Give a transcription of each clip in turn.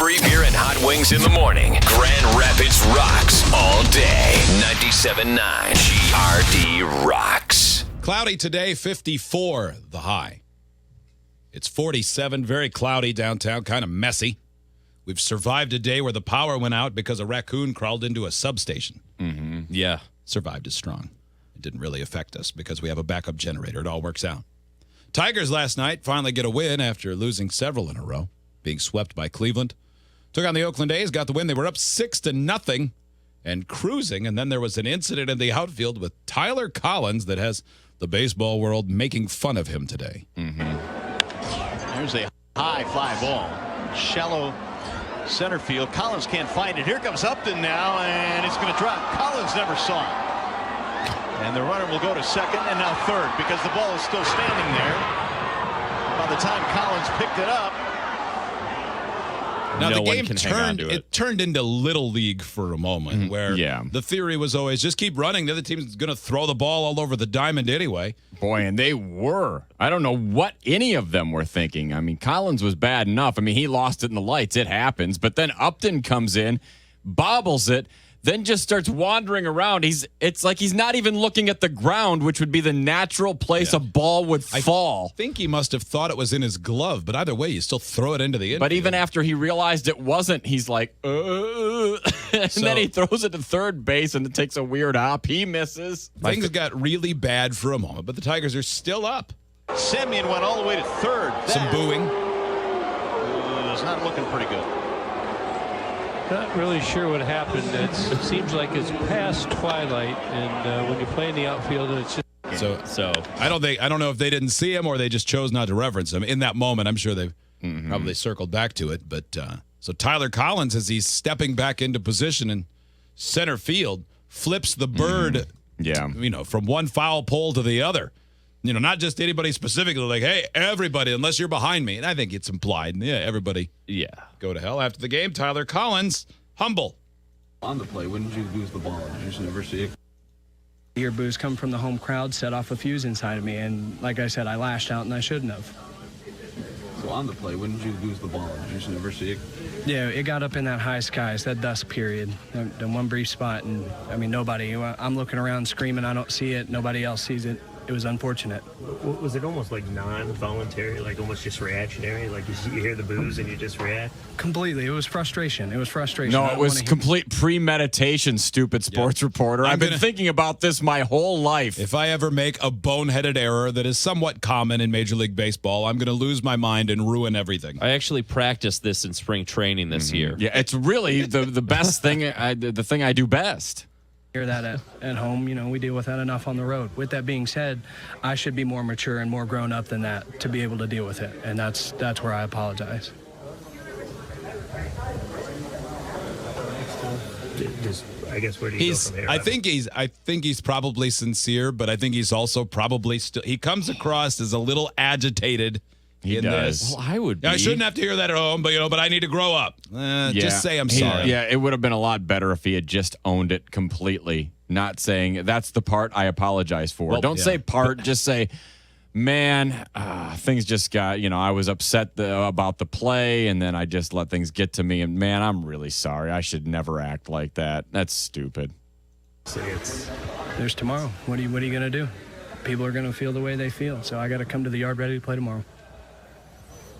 Free beer and hot wings in the morning. Grand Rapids rocks all day. 97.9 GRD rocks. Cloudy today, 54 the high. It's 47, very cloudy downtown, kind of messy. We've survived a day where the power went out because a raccoon crawled into a substation. Mm-hmm. Yeah. Survived is strong. It didn't really affect us because we have a backup generator. It all works out. Tigers last night finally get a win after losing several in a row, being swept by Cleveland. Took on the Oakland A's, got the win. They were up 6-0 and cruising, and then there was an incident in the outfield with Tyler Collins that has the baseball world making fun of him today. Mm-hmm. There's a high fly ball. Shallow center field. Collins can't find it. Here comes Upton now, and it's going to drop. Collins never saw it. And the runner will go to second and now third because the ball is still standing there. By the time Collins picked it up. Now, the game turned into Little League for a moment where the theory was always just keep running. The other team's going to throw the ball all over the diamond anyway. Boy, and they were. I don't know what any of them were thinking. I mean, Collins was bad enough. I mean, he lost it in the lights. It happens. But then Upton comes in, bobbles it, then just starts wandering around. It's like he's not even looking at the ground, which would be the natural place a ball would fall. I think he must have thought it was in his glove, but either way, you still throw it into the infield. But even after he realized it wasn't, he's like, and then he throws it to third base, and it takes a weird hop. He misses. Things got really bad for a moment, but the Tigers are still up. Semyon went all the way to third. Some booing. It's not looking pretty good. Not really sure what happened. It seems like it's past twilight, and when you play in the outfield, it's just so. I don't know if they didn't see him or they just chose not to reference him in that moment. I'm sure they probably circled back to it. But so Tyler Collins, as he's stepping back into position in center field, flips the bird, from one foul pole to the other. Not just anybody specifically, like, hey, everybody, unless you're behind me. And I think it's implied. Everybody. Yeah. Go to hell. After the game, Tyler Collins, humble. On the play, when did you lose the ball? Did you just never see it? Your boos come from the home crowd, set off a fuse inside of me. And like I said, I lashed out and I shouldn't have. So on the play, when did you lose the ball? Did you just never see it? Yeah, it got up in that high skies, that dusk period, that one brief spot. And, I mean, nobody, I'm looking around screaming, I don't see it. Nobody else sees it. It was unfortunate. Was it almost like non-voluntary, like almost just reactionary? Like you hear the boos and you just react? Completely. It was frustration. No, it was complete premeditation, stupid sports reporter. I've been thinking about this my whole life. If I ever make a boneheaded error that is somewhat common in Major League Baseball, I'm going to lose my mind and ruin everything. I actually practiced this in spring training this year. Yeah, it's really the best thing, the thing I do best. Hear that at home, we deal with that enough on the road. With that being said, I should be more mature and more grown up than that to be able to deal with it, and that's where I apologize. I guess where do you go from here? I think he's probably sincere, but I think he's also probably still. He comes across as a little agitated. He does. This. Well, I would be. I shouldn't have to hear that at home, but I need to grow up. Just say I'm sorry. Yeah, it would have been a lot better if he had just owned it completely, not saying that's the part I apologize for. Don't say part, just say, man, things just got, I was upset about the play, and then I just let things get to me, and man, I'm really sorry. I should never act like that. That's stupid. There's tomorrow. What are you going to do? People are going to feel the way they feel, so I got to come to the yard ready to play tomorrow.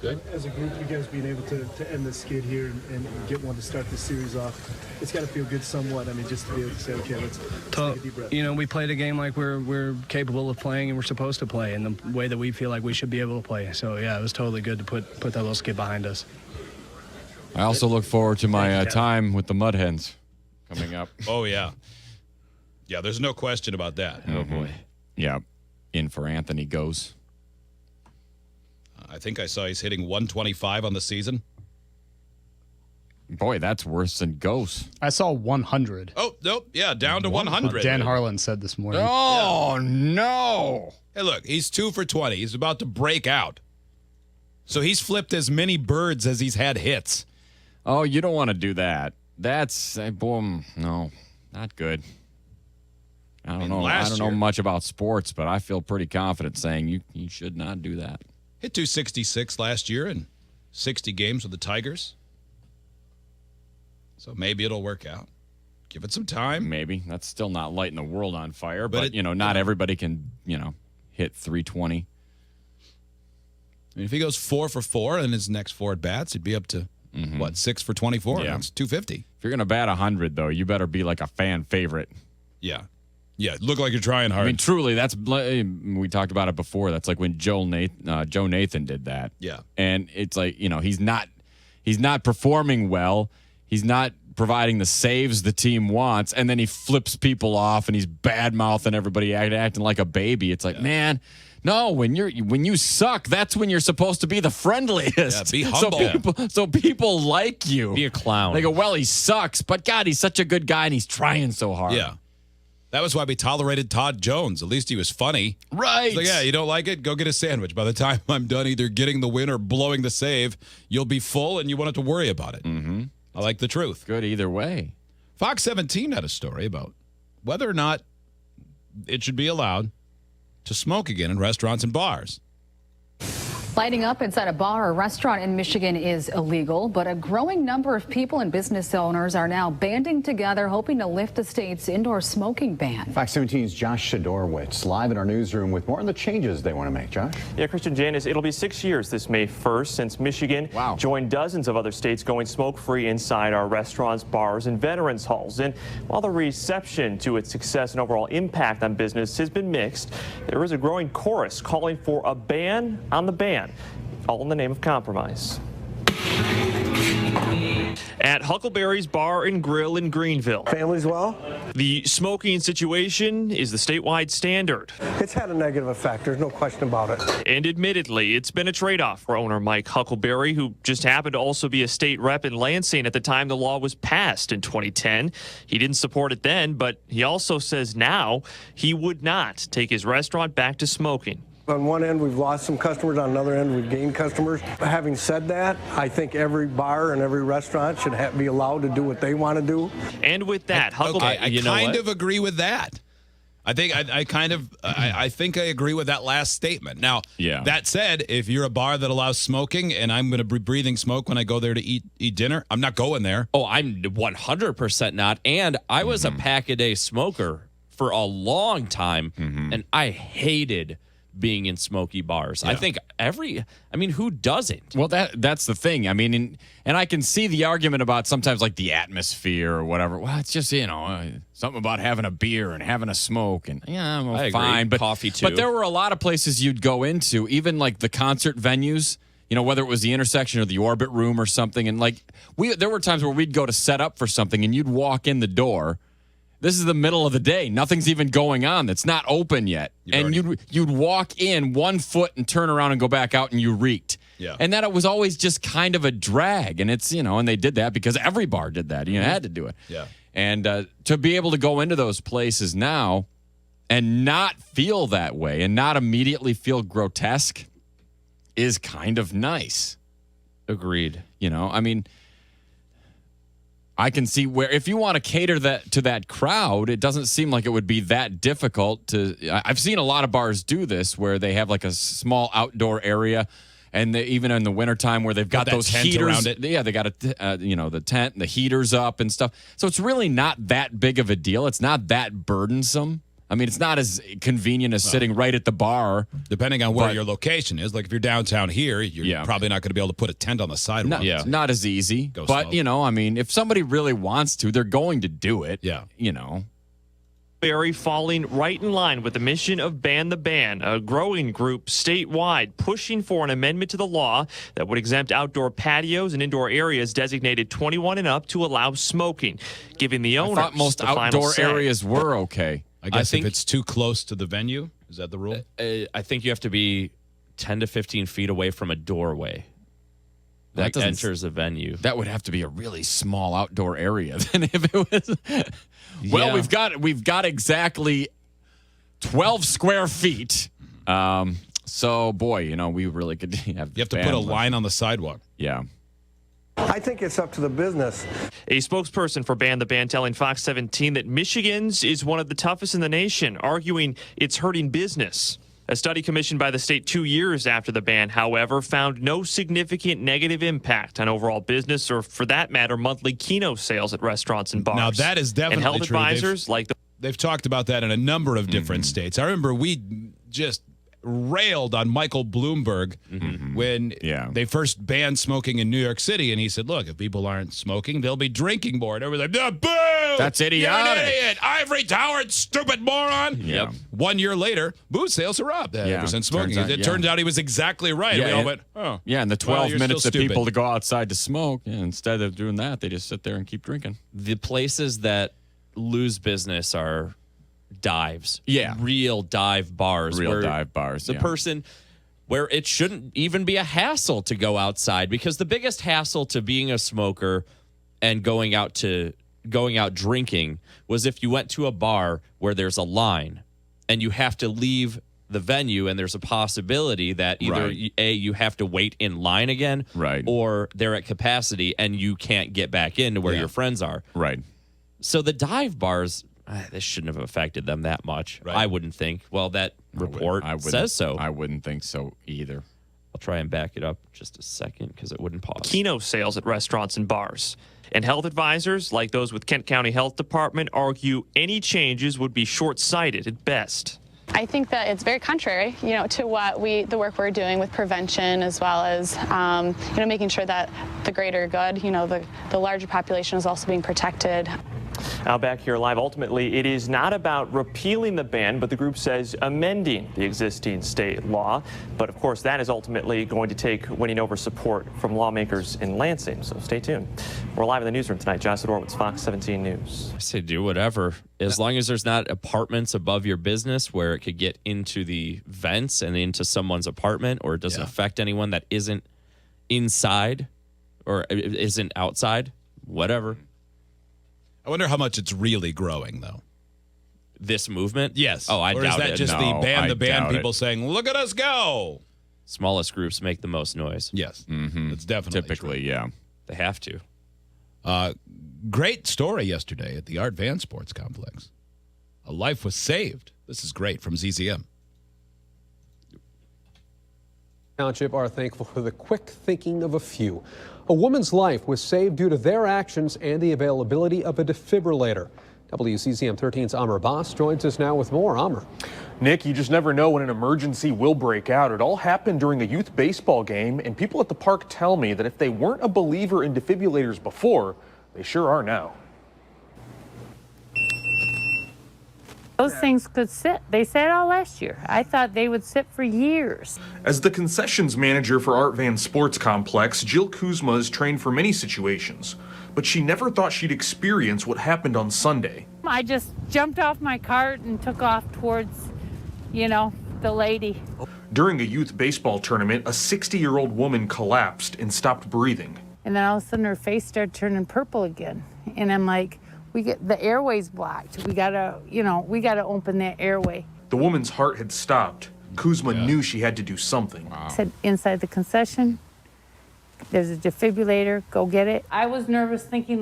Good. As a group, you guys being able to end the skid here and get one to start the series off, it's got to feel good somewhat. I mean, just to be able to say, okay, let's take a deep breath. We played a game like we're capable of playing and we're supposed to play in the way that we feel like we should be able to play. So, yeah, it was totally good to put that little skid behind us. I also look forward to my time with the Mud Hens coming up. Oh, yeah. Yeah, there's no question about that. Oh, boy. Yeah, in for Anthony goes. I think I saw he's hitting 125 on the season. Boy, that's worse than Ghost. I saw 100. Oh, nope. Yeah, down to 100. Dan Harlan said this morning. Oh, no. Hey, look, he's 2 for 20. He's about to break out. So he's flipped as many birds as he's had hits. Oh, you don't want to do that. That's, boom, no, not good. I don't know much about sports, but I feel pretty confident saying you should not do that. Hit 266 last year in 60 games with the Tigers. So maybe it'll work out. Give it some time. Maybe. That's still not lighting the world on fire, but not everybody can, hit 320. I mean, if he goes 4 for 4 in his next 4 at bats, he'd be up to 6 for 24. Yeah. That's 250. If you're going to bat 100, though, you better be like a fan favorite. Yeah. Yeah, look like you're trying hard. I mean, truly, we talked about it before. That's like when Joe Nathan did that. Yeah. And it's like, he's not performing well. He's not providing the saves the team wants, and then he flips people off and he's bad-mouthing everybody, acting like a baby. It's like, man, no, when you suck, that's when you're supposed to be the friendliest. Yeah, be humble. So people like you. Be a clown. They go, well, he sucks, but God, he's such a good guy and he's trying so hard. Yeah. That was why we tolerated Todd Jones. At least he was funny. Right. It's like, yeah, you don't like it? Go get a sandwich. By the time I'm done either getting the win or blowing the save, you'll be full and you won't have to worry about it. Mm-hmm. I like the truth. Good either way. Fox 17 had a story about whether or not it should be allowed to smoke again in restaurants and bars. Lighting up inside a bar or restaurant in Michigan is illegal, but a growing number of people and business owners are now banding together, hoping to lift the state's indoor smoking ban. Fox 17's Josh Shadorowitz live in our newsroom with more on the changes they want to make. Josh? Yeah, Christian Janice, it'll be 6 years this May 1st since Michigan joined dozens of other states going smoke-free inside our restaurants, bars, and veterans halls. And while the reception to its success and overall impact on business has been mixed, there is a growing chorus calling for a ban on the ban. All in the name of compromise. At Huckleberry's Bar and Grill in Greenville. Families well? The smoking situation is the statewide standard. It's had a negative effect. There's no question about it. And admittedly, it's been a trade-off for owner Mike Huckleberry, who just happened to also be a state rep in Lansing at the time the law was passed in 2010. He didn't support it then, but he also says now he would not take his restaurant back to smoking. On one end, we've lost some customers. On another end, we've gained customers. Having said that, I think every bar and every restaurant should be allowed to do what they want to do. And with that, Huckleberry, I kind of agree with that. I think I think I agree with that last statement. Now, that said, if you're a bar that allows smoking and I'm going to be breathing smoke when I go there to eat dinner, I'm not going there. Oh, I'm 100% not. And I was a pack-a-day smoker for a long time, and I hated being in smoky bars. I think who doesn't? Well, that's the thing. I mean, and I can see the argument about sometimes like the atmosphere or whatever. Well, it's just, something about having a beer and having a smoke and I fine. agree. But coffee too. But there were a lot of places you'd go into, even like the concert venues, whether it was the Intersection or the Orbit Room or something. And like there were times where we'd go to set up for something and you'd walk in the door. This is the middle of the day. Nothing's even going on. It's not open yet. You'd walk in 1 foot and turn around and go back out and you reeked. Yeah. And that it was always just kind of a drag. And it's, and they did that because every bar did that. You had to do it. Yeah. And to be able to go into those places now and not feel that way and not immediately feel grotesque is kind of nice. Agreed. I can see where if you want to cater to that crowd, it doesn't seem like it would be that difficult to. I've seen a lot of bars do this where they have like a small outdoor area, and even in the wintertime where they've got those heaters around it. Yeah, they got the tent, and the heaters up and stuff. So it's really not that big of a deal. It's not that burdensome. I mean, it's not as convenient as sitting right at the bar. Depending on where your location is. Like if you're downtown here, you're probably not going to be able to put a tent on the sidewalk. Not as easy. But, if somebody really wants to, they're going to do it. Yeah. Barry falling right in line with the mission of Ban the Ban, a growing group statewide pushing for an amendment to the law that would exempt outdoor patios and indoor areas designated 21 and up to allow smoking, giving the owners I thought most the final outdoor say. Areas were okay. I guess if it's too close to the venue, is that the rule? I think you have to be 10 to 15 feet away from a doorway that enters a venue. That would have to be a really small outdoor area then if it was. Well, we've got exactly 12 square feet. So, boy, we really could have. You have to put a line on the sidewalk. Yeah. I think it's up to the business. A spokesperson for Ban the Ban telling Fox 17 that Michigan's is one of the toughest in the nation, arguing it's hurting business. A study commissioned by the state 2 years after the ban, however, found no significant negative impact on overall business or, for that matter, monthly Keno sales at restaurants and bars. Now, that is definitely and health true. advisors They've talked about that in a number of different states. I remember we just railed on Michael Bloomberg when they first banned smoking in New York City, and he said, look, if people aren't smoking, they'll be drinking more. And everybody's like, boo! That's idiotic. You're an idiot. Ivory Tower, stupid moron. Yep. 1 year later, booze sales are up ever since smoking. It turns out he was exactly right. Yeah, we all went, Yeah, and the 12 minutes of stupid. people to go outside to smoke, instead of doing that, they just sit there and keep drinking. The places that lose business are dives. Yeah. Real dive bars. The yeah. person where it shouldn't even be a hassle to go outside, because the biggest hassle to being a smoker and going out drinking was if you went to a bar where there's a line and you have to leave the venue and there's a possibility that either you have to wait in line again, or they're at capacity and you can't get back into where your friends are. Right. So the dive bars, this shouldn't have affected them that much. I wouldn't think. Well, that report says so. I wouldn't think so either. I'll try and back it up just a second because it wouldn't pause. Keno sales at restaurants and bars. And health advisors, like those with Kent County Health Department, argue any changes would be short-sighted at best. I think that it's very contrary, to what the work we're doing with prevention, as well as, making sure that the greater good, the larger population is also being protected. Now back here live, ultimately, it is not about repealing the ban, but the group says amending the existing state law. But of course, that is ultimately going to take winning over support from lawmakers in Lansing. So stay tuned. We're live in the newsroom tonight. Josh Horowitz, Fox 17 News. I say do whatever. As long as there's not apartments above your business where it could get into the vents and into someone's apartment, or it doesn't affect anyone that isn't inside or isn't outside, whatever. I wonder how much it's really growing, though. This movement? Yes. Oh, I doubt it. Or is that just the ban people saying, look at us go? Smallest groups make the most noise. Yes. It's definitely Typically, true. They have to. Great story yesterday at the Art Van Sports Complex. A life was saved. This is great from ZZM. Township are thankful for the quick thinking of a few. A woman's life was saved due to their actions and the availability of a defibrillator. WCCM 13's Amr Abbas joins us now with more. Amr. Nick, you just never know when an emergency will break out. It all happened during a youth baseball game, and people at the park tell me that if they weren't a believer in defibrillators before, they sure are now. Those things could sit. They sat all last year. I thought they would sit for years. As the concessions manager for Art Van Sports Complex, Jill Kuzma is trained for many situations, but she never thought she'd experience what happened on Sunday. I just jumped off my cart and took off towards, the lady. During a youth baseball tournament, a 60-year-old woman collapsed and stopped breathing. And then all of a sudden her face started turning purple again. And I'm like, the airway's blocked. We gotta open that airway. The woman's heart had stopped. Kuzma knew she had to do something. I said, inside the concession, there's a defibrillator, go get it. I was nervous thinking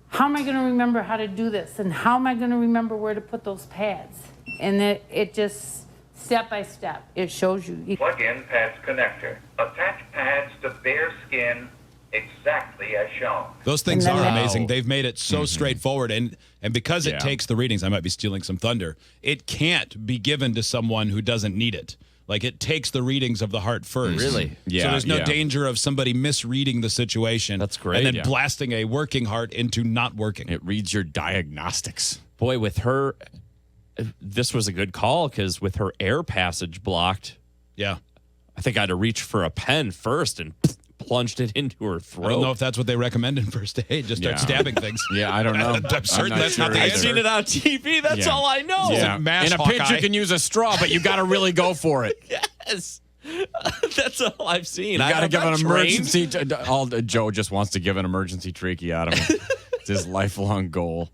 how am I gonna remember how to do this? And how am I gonna remember where to put those pads? And it just, step by step, it shows you. Plug in pads connector. Attach pads to bare skin exactly as shown. Those things are amazing. They've made it so straightforward, and because it takes the readings, I might be stealing some thunder, it can't be given to someone who doesn't need it. It takes the readings of the heart first. Really? Yeah. So there's no danger of somebody misreading the situation. That's great. And then blasting a working heart into not working. It reads your diagnostics. Boy, with her, this was a good call, because with her air passage blocked, I think I had to reach for a pen first and plunged it into her throat. I don't know if that's what they recommend in first aid. Just start stabbing things. I don't know. I'm certain that's not the answer. I've seen it on TV. That's all I know. Yeah. In a pinch, you can use a straw, but you got to really go for it. Yes. That's all I've seen. You got to give an emergency. Joe just wants to give an emergency trachea out of him. It's his lifelong goal.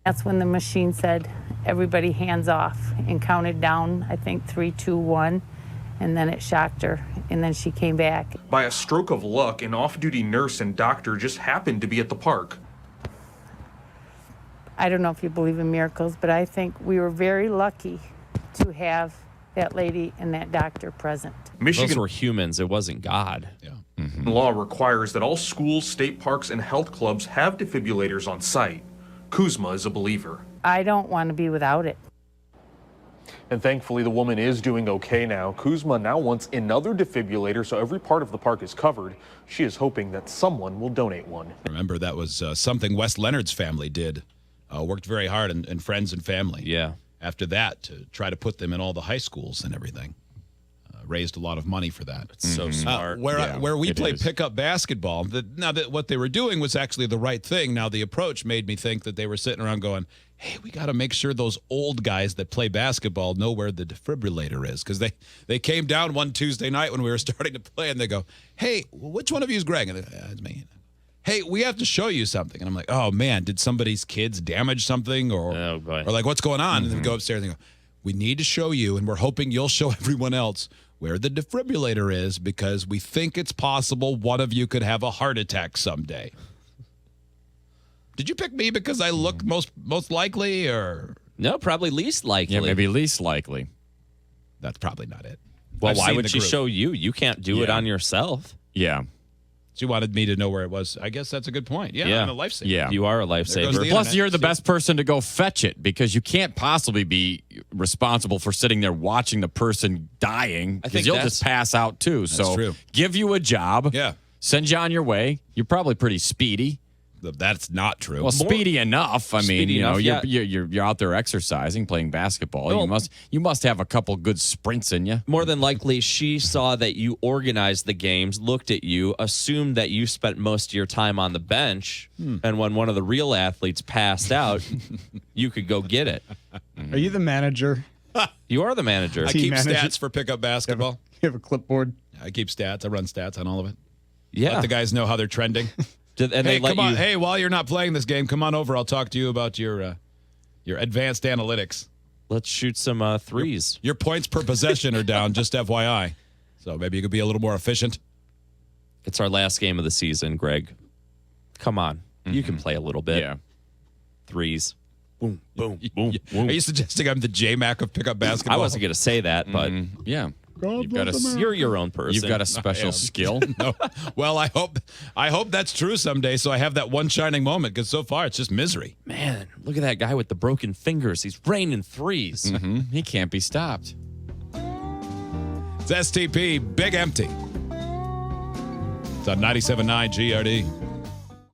That's when the machine said, everybody hands off, and counted down, I think 3, 2, 1. And then it shocked her, and then she came back. By a stroke of luck, an off-duty nurse and doctor just happened to be at the park. I don't know if you believe in miracles, but I think we were very lucky to have that lady and that doctor present. Those were humans. It wasn't God. Yeah. The law requires that all schools, state parks, and health clubs have defibrillators on site. Kuzma is a believer. I don't want to be without it. And thankfully, the woman is doing okay now. Kuzma now wants another defibrillator, so every part of the park is covered. She is hoping that someone will donate one. Remember, that was something Wes Leonard's family did. Worked very hard, and friends and family. Yeah. After that, to try to put them in all the high schools and everything. Raised a lot of money for that. It's so smart. Where we play pickup basketball, what they were doing was actually the right thing. Now, the approach made me think that they were sitting around going, hey, we got to make sure those old guys that play basketball know where the defibrillator is. Because they came down one Tuesday night when we were starting to play, and they go, hey, which one of you is Greg? And it's me. Hey, we have to show you something. And I'm like, oh, man, did somebody's kids damage something? Or like, what's going on? And then we go upstairs and they go, we need to show you, and we're hoping you'll show everyone else where the defibrillator is, because we think it's possible one of you could have a heart attack someday. Did you pick me because I look most likely, or no? Probably least likely. Yeah, maybe least likely. That's probably not it. Well, why would she show you? You can't do it on yourself. Yeah. She wanted me to know where it was. I guess that's a good point. Yeah, I'm a lifesaver. Yeah, you are a lifesaver. Plus, you're the best person to go fetch it, because you can't possibly be responsible for sitting there watching the person dying, because you'll just pass out too. That's so true. Give you a job. Yeah. Send you on your way. You're probably pretty speedy. That's not true. Well, speedy enough. I mean, you know, enough, you're out there exercising, playing basketball. Well, you must have a couple good sprints in you. More than likely, she saw that you organized the games, looked at you, assumed that you spent most of your time on the bench, and when one of the real athletes passed out, you could go get it. Are you the manager? You are the manager. I keep stats for pickup basketball. You have a clipboard? I keep stats. I run stats on all of it. Yeah. Let the guys know how they're trending. Hey, come on. Hey, while you're not playing this game, come on over. I'll talk to you about your advanced analytics. Let's shoot some threes. Your points per possession are down, just FYI. So maybe you could be a little more efficient. It's our last game of the season, Greg. Come on. You can play a little bit. Yeah. Threes. Boom, boom, boom, Are boom. you suggesting I'm the J-Mac of pickup basketball? I wasn't going to say that, but yeah. You're your own person. You've got a special skill. No. Well, I hope that's true someday, so I have that one shining moment, because so far it's just misery. Man, look at that guy with the broken fingers. He's raining threes. He can't be stopped. It's STP, Big Empty. It's on 97.9 GRD.